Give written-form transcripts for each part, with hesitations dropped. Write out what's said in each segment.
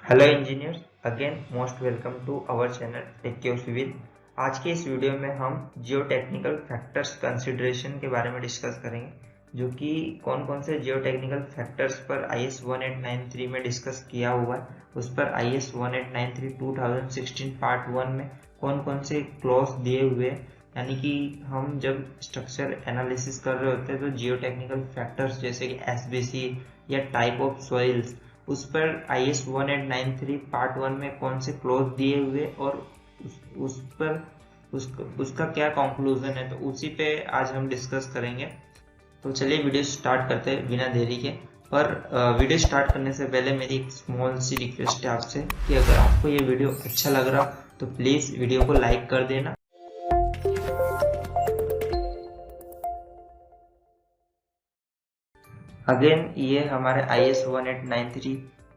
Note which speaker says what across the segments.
Speaker 1: Hello engineers, again most welcome to our channel Tech Civil. आज के इस video में हम जियो टेक्निकल फैक्टर्स कंसिडरेशन के बारे में डिस्कस करेंगे, जो कि कौन कौन से जियो टेक्निकल फैक्टर्स पर IS 1893 में डिस्कस किया हुआ है। उस पर IS 1893 2016 पार्ट 1 में कौन कौन से क्लॉज दिए हुए हैं। यानी कि हम जब स्ट्रक्चर एनालिसिस कर रहे होते हैं तो जियो टेक्निकल फैक्टर्स जैसे कि SBC या टाइप ऑफ सॉइल्स, उस पर IS 1893 पार्ट 1 में कौन से क्लॉज दिए हुए और उस पर उसका क्या कंक्लूजन है, तो उसी पे आज हम डिस्कस करेंगे। तो चलिए वीडियो स्टार्ट करते हैं बिना देरी के। पर वीडियो स्टार्ट करने से पहले मेरी एक स्मॉल सी रिक्वेस्ट है आपसे कि अगर आपको ये वीडियो अच्छा लग रहा तो प्लीज़ वीडियो को लाइक कर देना। अगेन ये हमारे IS 1893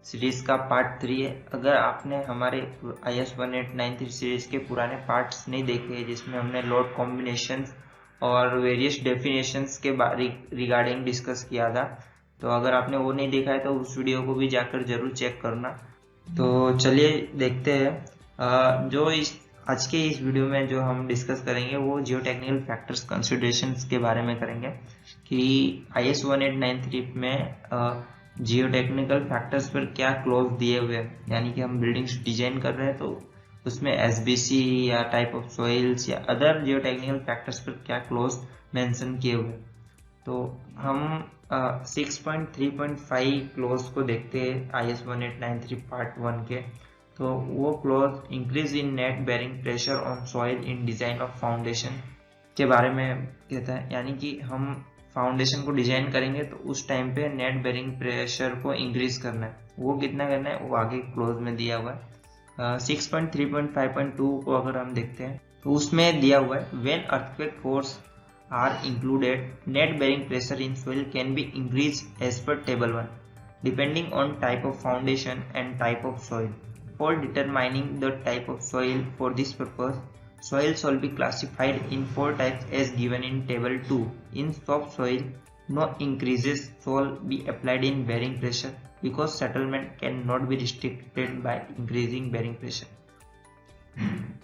Speaker 1: सीरीज का पार्ट 3 है। अगर आपने हमारे IS 1893 सीरीज के पुराने पार्ट्स नहीं देखे हैं, जिसमें हमने लोड कॉम्बिनेशंस और वेरियस डेफिनेशंस के रिगार्डिंग डिस्कस किया था, तो अगर आपने वो नहीं देखा है तो उस वीडियो को भी जाकर जरूर चेक करना। तो चलिए देखते हैं। जो आज के इस वीडियो में जो हम डिस्कस करेंगे वो जियो टेक्निकल फैक्टर्स कंसिडरेशंस के बारे में करेंगे कि IS 1893 में जियो टेक्निकल फैक्टर्स पर क्या क्लॉज दिए हुए हैं। यानी कि हम बिल्डिंग्स डिजाइन कर रहे हैं तो उसमें SBC या टाइप ऑफ सॉइल्स या अदर जियो टेक्निकल फैक्टर्स पर क्या क्लॉज मेंशन किए हुए। तो हम 6.3.5 क्लॉज को देखते हैं IS 1893 पार्ट 1 के। तो वो clause increase in net bearing pressure on soil in design of foundation के बारे में कहता है। यानी कि हम फाउंडेशन को डिजाइन करेंगे तो उस टाइम पे नेट बेरिंग प्रेशर को इंक्रीज करना है। वो कितना करना है वो आगे क्लोज में दिया हुआ है। 6.3.5.2 को अगर हम देखते हैं तो उसमें दिया हुआ है when earthquake force are included net bearing pressure in soil can be increase as per table 1 depending on type of foundation and type of soil. For determining the type of soil for this purpose, soil shall be classified in 4 types as given in table 2. In soft soil, no increases shall be applied in bearing pressure because settlement cannot be restricted by increasing bearing pressure.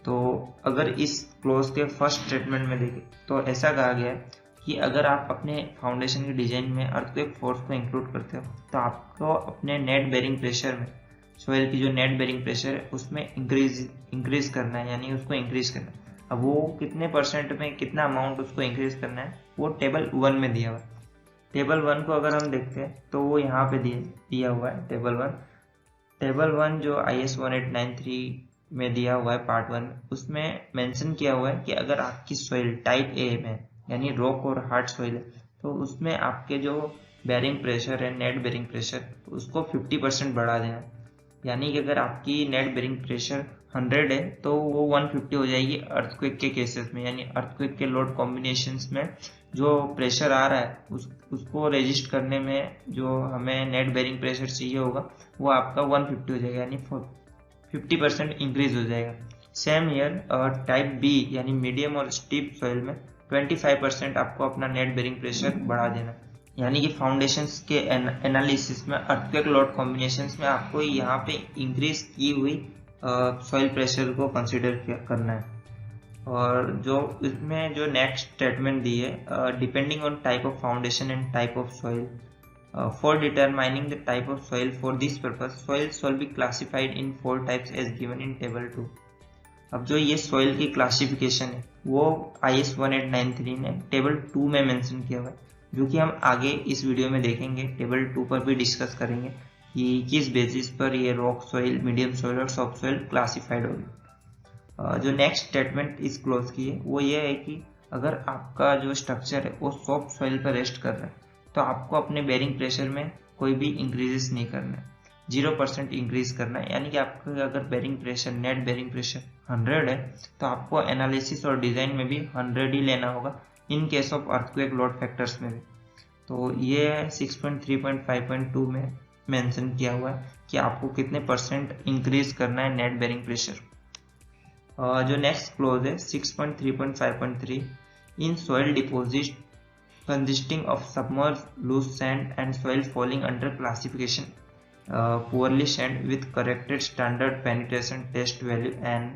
Speaker 1: तो अगर इस close के first statement में देखें तो ऐसा कहा गया है कि अगर आप अपने फाउंडेशन के डिजाइन में अर्थक्वेक फोर्स को इंक्लूड करते हो तो आपको अपने नेट बेरिंग प्रेशर में सॉइल की जो नेट बेरिंग प्रेशर है उसमें इंक्रीज करना है, यानी उसको इंक्रीज करना है। अब वो कितने परसेंट में कितना अमाउंट उसको इंक्रीज करना है वो टेबल 1 में दिया हुआ है। टेबल 1 को अगर हम देखते हैं तो वो यहाँ पे दिया हुआ है टेबल 1 जो IS 1893 में दिया हुआ है पार्ट 1 में, उसमें मेंशन किया हुआ है कि अगर आपकी सॉइल टाइप A में यानी रॉक और हार्ड सॉइल है तो उसमें आपके जो बेरिंग प्रेशर है नेट बेरिंग प्रेशर उसको 50% बढ़ा देना। यानी कि अगर आपकी नेट बेरिंग प्रेशर 100 है तो वो 150 हो जाएगी अर्थक्वेक के केसेस में। यानी अर्थक्वेक के लोड कॉम्बिनेशंस में जो प्रेशर आ रहा है उसको रेजिस्ट करने में जो हमें नेट बेरिंग प्रेशर चाहिए होगा वो आपका 150 हो जाएगा, यानी 50% इंक्रीज हो जाएगा। सेम ईयर टाइप B यानी मीडियम और स्टीप सॉइल में 25% आपको अपना नेट बेरिंग प्रेशर बढ़ा देना। यानी कि फाउंडेशंस के एनालिसिस में अर्थक्वेक लोड कॉम्बिनेशंस में आपको यहाँ पे इंक्रीज की हुई सॉइल प्रेशर को कंसीडर करना है। और जो इसमें जो नेक्स्ट स्टेटमेंट दी है depending on type of foundation and type of soil for determining the type of soil for this purpose soil shall be classified in 4 types as given in table 2। अब जो ये सॉइल की classification है वो IS 1893 ने table 2 में mention किया हुआ है, जो कि हम आगे इस वीडियो में देखेंगे। टेबल 2 पर भी डिस्कस करेंगे कि किस बेसिस पर ये रॉक सॉइल, मीडियम सॉइल और सॉफ्ट सॉइल क्लासिफाइड होगी। जो नेक्स्ट स्टेटमेंट इस क्लॉज की है वो ये है कि अगर आपका जो स्ट्रक्चर है वो सॉफ्ट सॉइल पर रेस्ट कर रहा है तो आपको अपने बेरिंग प्रेशर में कोई भी इंक्रीजेस नहीं करना है, 0% इंक्रीज करना है। यानी कि आपका अगर bearing pressure net bearing pressure 100 है तो आपको एनालिसिस और डिजाइन में भी 100 ही लेना होगा in case of earthquake load factors में भी। तो ये 6.3.5.2 में मेंशन किया हुआ है कि आपको कितने परसेंट इंक्रीज करना है नेट बेरिंग प्रेशर। जो नेक्स्ट क्लोज है 6.3.5.3 in soil deposit consisting of submerge loose sand and soil falling under classification poorly sand with corrected standard penetration test value and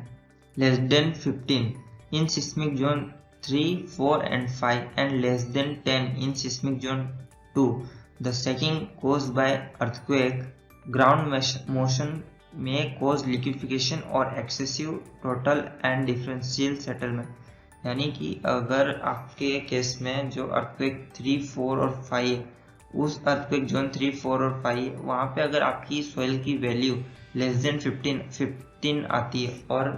Speaker 1: less than 15 in seismic zone 3, 4 and 5 and less than 10 in seismic zone 2. The shaking caused by earthquake, ground motion may cause liquefaction or excessive total and differential settlement. यानी कि अगर आपके case में जो earthquake 3, 4 और 5 है, उस earthquake zone 3, 4 और 5 है, वहाँ पे अगर आपकी सॉइल की वैल्यू लेस देन 15 आती है और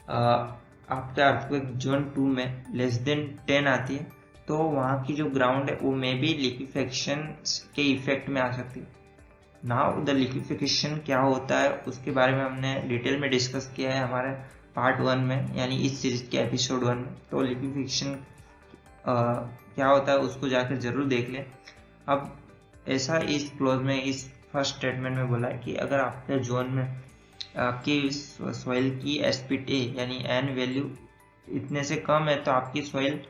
Speaker 1: आपके अर्थक्वेक जोन 2 में लेस देन 10 आती है, तो वहाँ की जो ग्राउंड है वो मे भी लिक्विफिकेशन के इफेक्ट में आ सकती है। नाउ द लिक्विफिकेशन क्या होता है उसके बारे में हमने डिटेल में डिस्कस किया है हमारे पार्ट 1 में, यानी इस सीरीज के एपिसोड 1 में। तो लिक्विफिकेशन क्या होता है उसको जाकर जरूर देख लें। अब ऐसा इस क्लोज में इस फर्स्ट स्टेटमेंट में बोला है कि अगर आपके जोन में आपकी सॉइल की एसपीटी यानी एन वैल्यू इतने से कम है तो आपकी सॉइल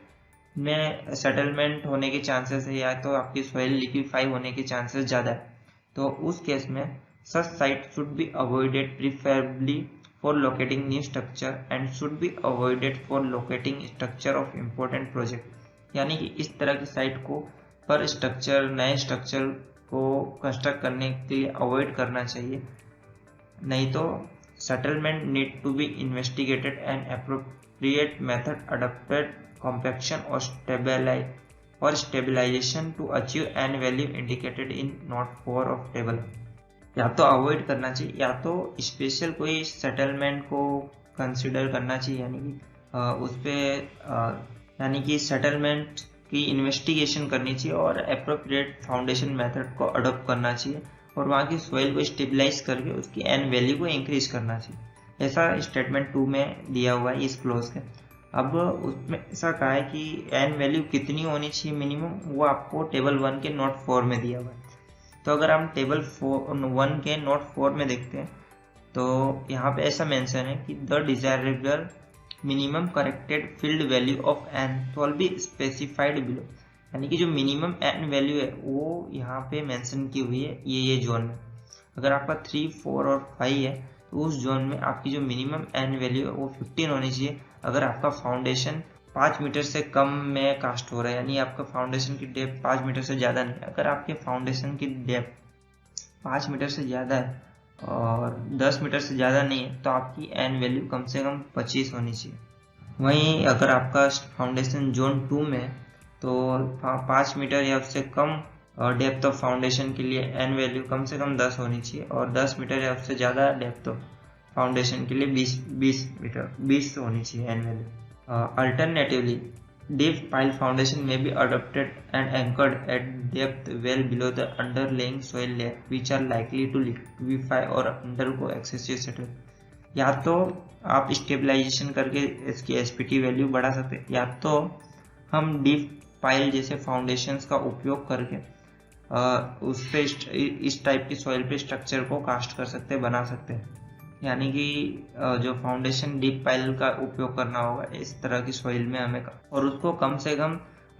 Speaker 1: में सेटलमेंट होने के चांसेस है या तो आपकी सॉइल लिक्विफाई होने के चांसेस ज़्यादा है। तो उस केस में such site should be avoided preferably for locating new structure and should be avoided for locating structure of important project। यानी कि इस तरह की साइट को पर नए स्ट्रक्चर को कंस्ट्रक्ट करने के लिए अवॉइड करना चाहिए, नहीं तो settlement need to be investigated and appropriate method adopted compaction or stabilization to achieve an value indicated in note 4 of table. या तो अवॉइड करना चाहिए या तो स्पेशल कोई सेटलमेंट को कंसिडर करना चाहिए, यानी कि उस पर यानी कि सेटलमेंट की इन्वेस्टिगेशन करनी चाहिए और अप्रोप्रिएट फाउंडेशन मेथड को अडॉप्ट करना चाहिए और वहाँ की सॉइल को स्टेबलाइज करके उसकी एन वैल्यू को इंक्रीज करना चाहिए। ऐसा स्टेटमेंट 2 में दिया हुआ है इस क्लोज के। अब उसमें ऐसा कहा है कि एन वैल्यू कितनी होनी चाहिए मिनिमम, वो आपको टेबल 1 के नोट 4 में दिया हुआ है। तो अगर हम टेबल 1 के नोट 4 में देखते हैं तो यहाँ पे ऐसा मेंशन है कि the desirable minimum corrected field value of N shall be specified below. यानी कि जो मिनिमम एन वैल्यू है वो यहाँ पे मेंशन की हुई है ये जोन में। अगर आपका 3, 4 और 5 है तो उस जोन में आपकी जो मिनिमम एन वैल्यू है वो 15 होनी चाहिए। अगर आपका फाउंडेशन 5 मीटर से कम में कास्ट हो रहा है, यानी आपका फाउंडेशन की डेप्थ 5 मीटर से ज़्यादा नहीं, अगर आपके फाउंडेशन की डेप्थ 5 मीटर से ज़्यादा है और 10 मीटर से ज़्यादा नहीं है तो आपकी एन वैल्यू कम से कम 25 होनी चाहिए। वहीं अगर आपका फाउंडेशन जोन 2 में तो 5 मीटर या उससे कम डेप्थ ऑफ फाउंडेशन के लिए एन वैल्यू कम से कम 10 होनी चाहिए और 10 मीटर या उससे ज़्यादा डेप्थ ऑफ फाउंडेशन के लिए 20 होनी चाहिए N value. Alternatively, deep pile foundation may be adopted and anchored at depth well below the underlying soil layer, which are likely to liquefy or undergo excessive settlement। या तो आप stabilization करके इसकी SPT value बढ़ा सकते हैं, या तो हम डीप पाइल जैसे फाउंडेशंस का उपयोग करके उस पे इस टाइप की सॉइल पे स्ट्रक्चर को कास्ट कर सकते हैं, बना सकते हैं। यानी कि जो फाउंडेशन डीप पाइल का उपयोग करना होगा इस तरह की सॉइल में हमें, और उसको कम से कम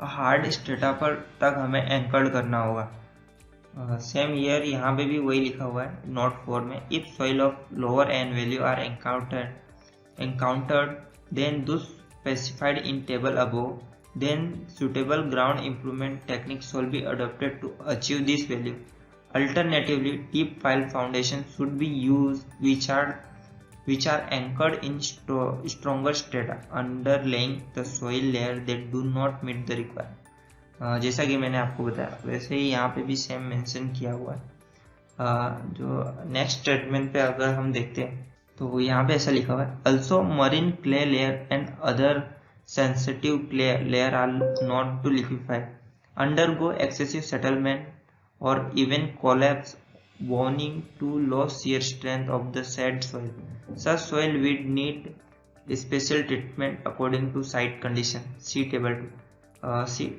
Speaker 1: हार्ड स्ट्रेटा पर तक हमें एंकर्ड करना होगा। सेम ईयर यहाँ पे भी वही लिखा हुआ है नोट 4 में। If soil of lower N value are encountered then those specified in table above, then suitable ground improvement techniques shall be adopted to achieve this value। Alternatively, deep pile foundations should be used which are anchored in stronger strata underlying the soil layer that do not meet the requirement। जैसा कि मैंने आपको बताया वैसे ही यहाँ पे भी same mention किया हुआ है। जो नेक्स्ट स्टेटमेंट पे अगर हम देखते हैं तो यहाँ पे ऐसा लिखा हुआ है, also marine clay layer and other sensitive clay layer are known to liquefy, undergo excessive settlement or even collapse owing to low shear strength of the said soil। Such soil would need special treatment according to site condition। See table 2।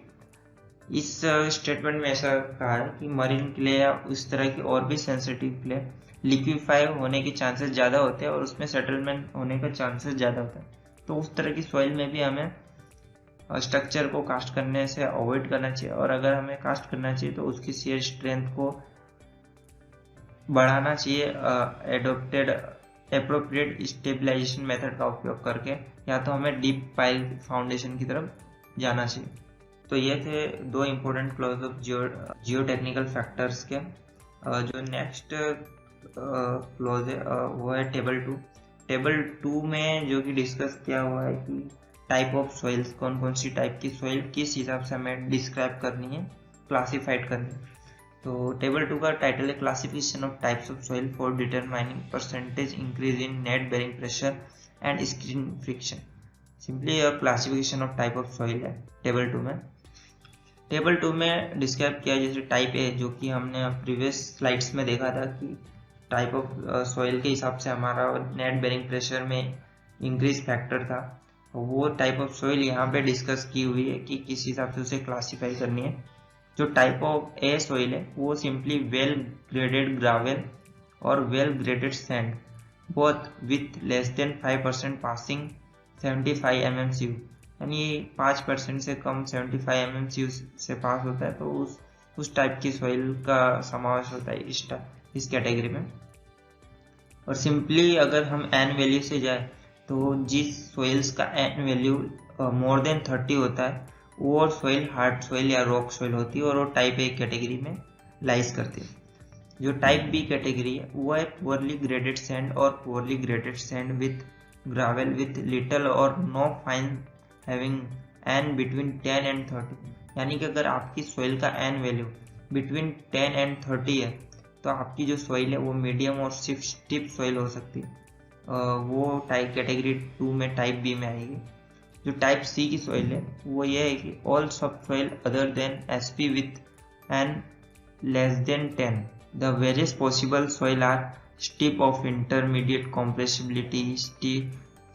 Speaker 1: इस statement में ऐसा कहा है कि marine clay या उस तरह की और भी सेंसिटिव क्ले लिक्विफाई होने के चांसेस ज़्यादा होते हैं और उसमें सेटलमेंट होने का चांसेस ज़्यादा होता है। तो उस तरह की सॉइल में भी हमें स्ट्रक्चर को कास्ट करने से अवॉइड करना चाहिए, और अगर हमें कास्ट करना चाहिए तो उसकी शेयर स्ट्रेंथ को बढ़ाना चाहिए एडोप्टेड एप्रोप्रिएट स्टेबलाइजेशन मेथड का उपयोग करके, या तो हमें डीप पाइल फाउंडेशन की तरफ जाना चाहिए। तो ये थे 2 important clause of Jio technical factors के। जो नेक्स्ट क्लॉज है वो है टेबल 2। टेबल 2 में जो कि डिस्कस किया हुआ है कि टाइप ऑफ सॉइल्स, कौन कौन सी टाइप की सॉइल किस हिसाब से हमें डिस्क्राइब करनी है, क्लासीफाइड करनी है। तो टेबल 2 का टाइटल है classification of types of soil for determining percentage increase in net bearing pressure and screen friction. Simply classification of type of soil है टेबल 2 में। टेबल 2 में डिस्क्राइब किया जैसे टाइप ए, जो कि हमने प्रीवियस स्लाइड्स में देखा था कि टाइप ऑफ सॉइल के हिसाब से हमारा नेट बेरिंग प्रेशर में इंक्रीज फैक्टर था। वो टाइप ऑफ सॉइल यहाँ पे डिस्कस की हुई है कि किस हिसाब से उसे क्लासीफाई करनी है। जो टाइप ऑफ ए सॉइल है वो सिंपली वेल ग्रेडेड ग्रावेल और well graded sand both with less than 5% passing 75 mmCu, यानी 5% से कम 75 mmCu से पास होता है तो उस टाइप की सॉइल का समावेश होता है इस कैटेगरी में। और सिंपली अगर हम एन वैल्यू से जाए तो जिस सॉइल्स का एन वैल्यू मोर देन 30 होता है वो सॉइल हार्ड सॉइल या रॉक सॉइल होती है और वो टाइप ए कैटेगरी में लाइज करती है। जो टाइप बी कैटेगरी है वो है पुअरली ग्रेडेड सैंड और poorly graded sand with gravel with little और no fine having an between 10 and 30, यानी कि अगर आपकी सॉइल का एन वैल्यू बिटवीन 10 एंड 30 है तो आपकी जो सॉइल है वो मीडियम और स्टिप सॉइल हो सकती है। वो टाइप कैटेगरी 2 में टाइप बी में आएगी। जो टाइप सी की सॉइल है वो ये है कि ऑल सब soil other than SP with an less than 10, the various possible soil are steep of intermediate compressibility,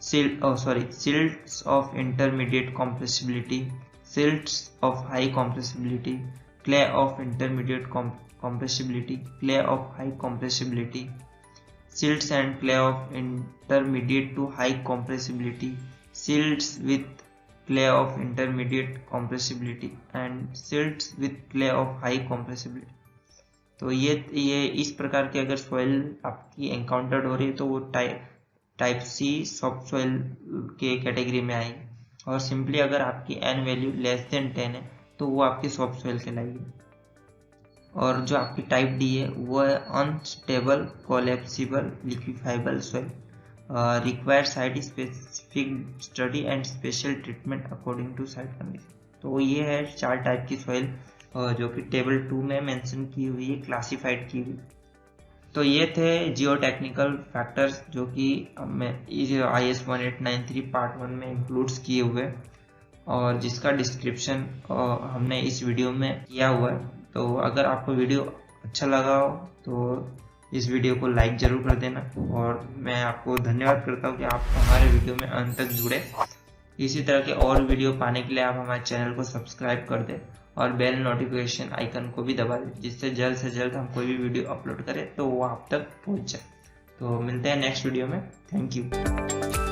Speaker 1: silts of intermediate compressibility, silts of high compressibility, clay of intermediate compressibility, clay of high compressibility, silts and clay of intermediate to high compressibility, silts with clay of intermediate compressibility and silts with clay of high compressibility। तो ये इस प्रकार की अगर soil आपकी encountered हो रही है तो वो टाइप सी सॉफ्ट सॉइल के कैटेगरी में आएगी। और सिंपली अगर आपकी एन वैल्यू लेस देन 10 है तो वो आपकी सॉफ्ट सॉइल कहलाएगी। और जो आपकी टाइप डी है वो है unstable collapsible liquefiable soil, require site specific study and special treatment according to site condition. तो ये है 4 टाइप की सॉइल जो कि टेबल 2 में मेंशन की हुई है, क्लासिफाइड की हुई। तो ये थे जियो टेक्निकल फैक्टर्स जो कि IS 1893 पार्ट 1 में इंक्लूड्स किए हुए और जिसका डिस्क्रिप्शन हमने इस वीडियो में किया हुआ है। तो अगर आपको वीडियो अच्छा लगा हो तो इस वीडियो को लाइक जरूर कर देना और मैं आपको धन्यवाद करता हूँ कि आप हमारे वीडियो में अंत तक जुड़े। इसी तरह के और वीडियो पाने के लिए आप हमारे चैनल को सब्सक्राइब कर दें और बेल नोटिफिकेशन आइकन को भी दबा दें, जिससे जल्द से जल्द हम कोई भी वीडियो अपलोड करें तो वो आप तक पहुंच जाए। तो मिलते हैं नेक्स्ट वीडियो में। Thank you.